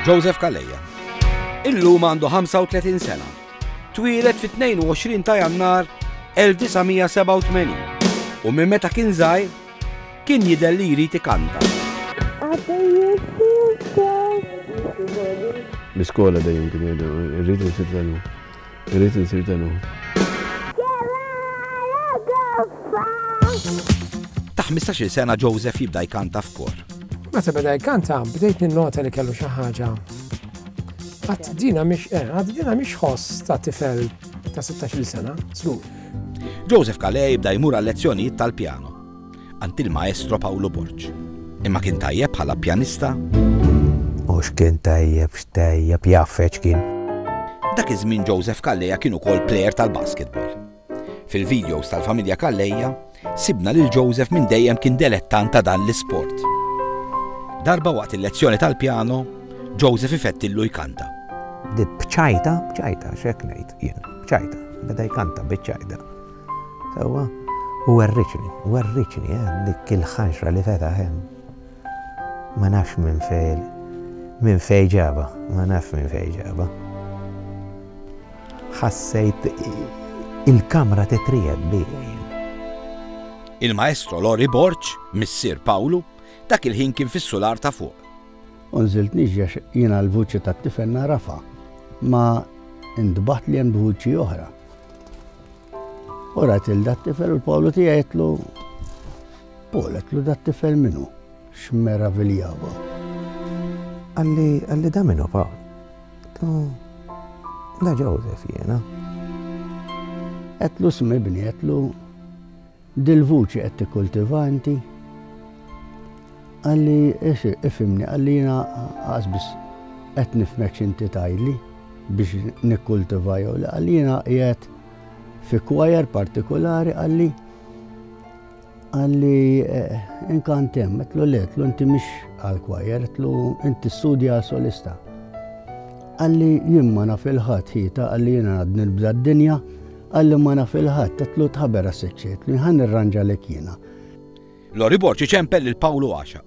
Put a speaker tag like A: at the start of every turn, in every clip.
A: Joseph Calleja. Illum għandu 35 sena. Twieled fit-22 ta' Jannar 1987 u minn meta kien żgħir kien jidher li jrid ikanta.
B: L-iskola dejjem kien jgħidu irrid insir tenur. Irrid insir tenur.
A: Ta' 15-il sena Joseph jibda jkanta f'kor.
C: Meta beda jkanta bdejt ninnota li kellu xi ħaġa. Għaddina mhix ħoss ta' tifel ta' 16-il sena, żgur.
A: Joseph Calleja jibda jmur għal-lezzjonijiet tal-pjano għand il-maestro Paolo Borg. Imma kien tajjeb bħala pjanista.
D: Mhux kien tajjeb jaffeċ kien.
A: Dak iż-żmien Joseph Calleja kien ukoll plejer tal-basketball. Fil-videos tal-familja Calleja sibna lil Joseph minn dejjem kien dilettant ta' dan l-isport. Darba waqt il-lezzjoni tal-pjano, Joseph ifettillu jkanta.
D: Bċajta, x'hekk ngħid jien, bċajta, beda jkanta biċċajta. Sewwa u werriċni dik il-ħanxra li fetaħ hemm. Ma nafx minn fejn ġaba, Ħassejt il-kamra titried bija.
A: Il-maestro Lori Borg, missier Paolo, dak il-ħin kien fis-sular ta' fuq.
E: Unżilt niġġax jiena l-vuċi tat-tifel narafa, ma indbaħt li hemm vuċi oħra. Ora til dat-tifel u l-Pawlu tiegħi jgħidlu qedlu dat-tifel minnu, x'meraviljava.
D: Għalli da minnu Pawl. Da Joseph jiena.
E: Qedlu smibni, qedlu dil-vuċi qed tikkultivanti. Għalli ifimni, għalli jiena għasbis qed nifmek x'inti tgħidli biex nikkultivajhu. Għalli jiena qiegħed fi kwajer partikolari għalli inkantem, qedlu le, qedlu inti mhix għall-kwajer, qedlu inti studja solista. Għalli jien ma naf il-ħadd ħita, għalli jiena għad nibda d-dinja, għalli ma naf il-ħadd, qedlu tħaber għas-seċċiet, li ħan nirranġalek jiena.
A: Lori Borg ċempel lil Pawlu għaxa.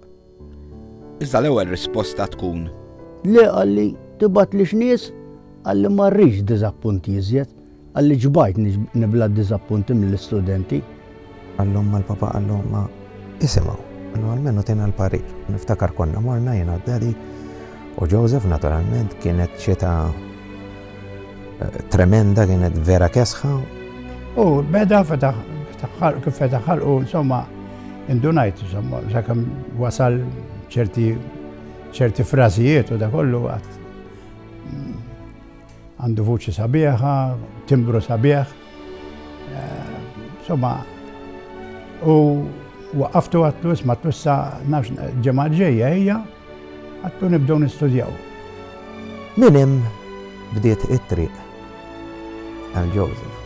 A: Iżda l-ewwel risposta tkun:
E: Le għalli tibgħat li x'nies għalli ma rridx diżappunti iżjed, għalli ġbajt nibla diżappunti mill-istudenti.
D: Għallhom mal-papa għallhom ma isimgħu, għalmenu tina l-parir. Niftakar konna morna jiena d-dadi u Joseph naturalment kienet xita tremenda, kienet vera kesħa.
F: U beda kif fetaħħal u insomma indunajt, insomma, sakemm wasal ċerti frażijiet u da kollu għat għandu vuċi sabiħa, timbru sabiħ. Insomma, u waqqaftu għatlu isma t-tussa nafx ġemma ġejja hija għatlu nibdew nistudjaw.
D: Min hemm bdiet it-triq għal Joseph.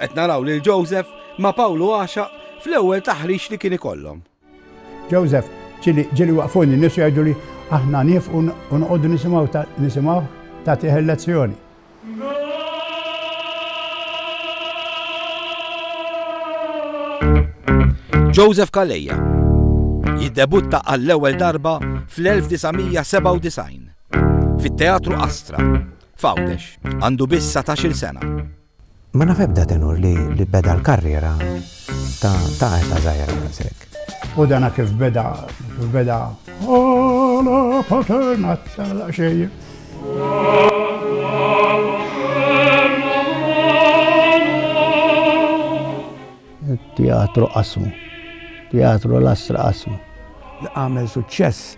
A: Qed naraw lil Joseph ma' Pawlu għaxa fl-ewwel taħriġ li kien ikollhom.
F: Joseph ġieli waqfuni nies jgħidu li aħna nifqu u noqogħdu nisimgħu tagħtih il-lezzjoni.
A: Joseph Calleja jiddebutta għall-ewwel darba fl-1997 fit-Teatru Astra f'Għawdex għandu biss 17-il sena.
D: Ma naf ebda tenur li beda l-karriera ta' żgħira daqshekk.
F: U dana kif beda Alla paterna xejn.
E: Teatru qasmu, Teatru l-Astra qasmu.
C: Għamel suċċess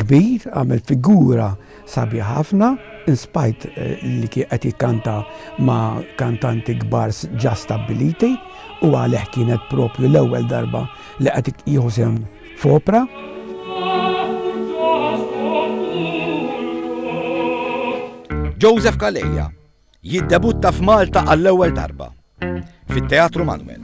C: kbir, għamel figura sabiħ ħafna, inspajt li qed jikkanta ma' kantanti kbar ġa stabiliti u għalih kienet propju l-ewwel darba li qed jieħu sehem f'opra.
A: Joseph Calleja jiddebutta f'Malta għall-ewwel darba fit-Teatru Manuel.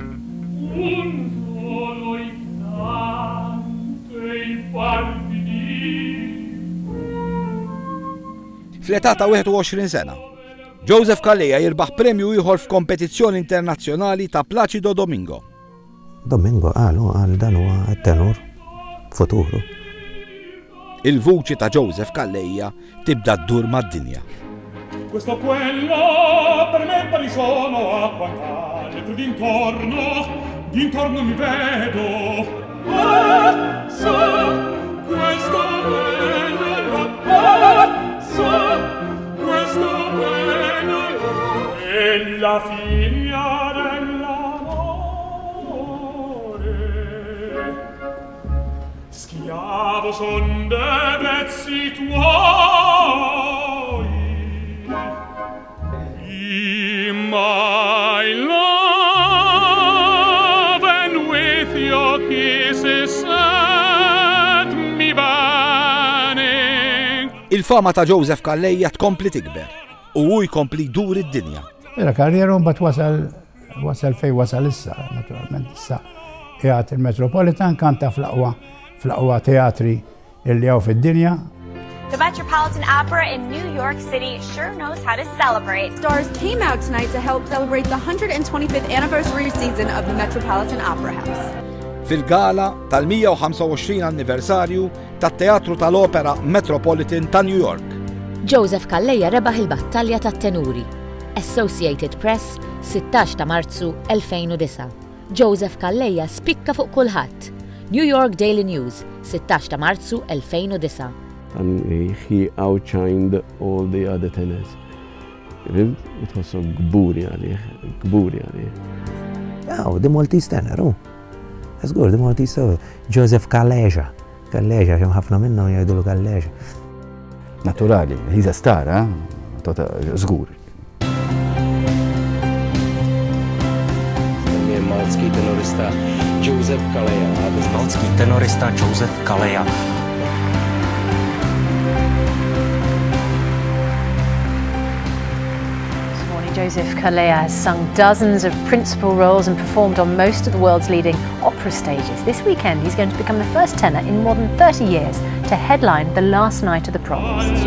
A: Fl-età ta' 21 sena, Joseph Calleja jirbaħ premju ieħor f'kompetizzjoni internazzjonali ta' Placido Domingo.
D: Domingo għal dan huwa tenur futuru.
A: Il-vuċi ta' Joseph Calleja tibda ddur mad-dinja.
G: Questo quello per me pari sono acqua calda, tu d'intorno mi vedo. Questo bello questo bello e la figlia dell'amore. Schiavo son dei vezzi tuoi. My love, and with your kisses set me burning.
A: Il-fama ta' Joseph Calleja tkompli tikber u hu jkompli jdur id-dinja.
F: Era karriera mbagħad wasal fej wasal issa, naturalment issa qiegħed il-Metropolitan kanta fl-aqwa teatri illi hawn fid-dinja.
H: The Metropolitan Opera in New York City sure knows how to celebrate.
I: Stars came out tonight to help celebrate the 125th anniversary season of the Metropolitan Opera House.
A: Fil-gala tal-125 anniversarju tat-Teatru tal-Opera Metropolitan ta' New York.
J: Joseph Calleja rebaħ il-battalja tat-tenuri. Associated Press, 16 ta' Marzu 2009. Joseph Calleja spikka fuq kulħadd. New York Daily News, 16 ta' Marzu 2009.
B: And he outshined all the other tenors. Tħossu gburi għalih.
D: Jaw, the Maltese tenor, Żgur, the Maltese tenor. Joseph Calleja, xem ħafna minnu jgħidulu Calleja.
K: Naturali, he's a star, żgur.
L: Maltský tenorista Joseph Calleja. Maltský tenorista Joseph Calleja.
M: Joseph Calleja has sung dozens of principal roles and performed on most of the world's leading opera stages. This weekend, he's going to become the first tenor in more than 30 years to headline the last night of the proms.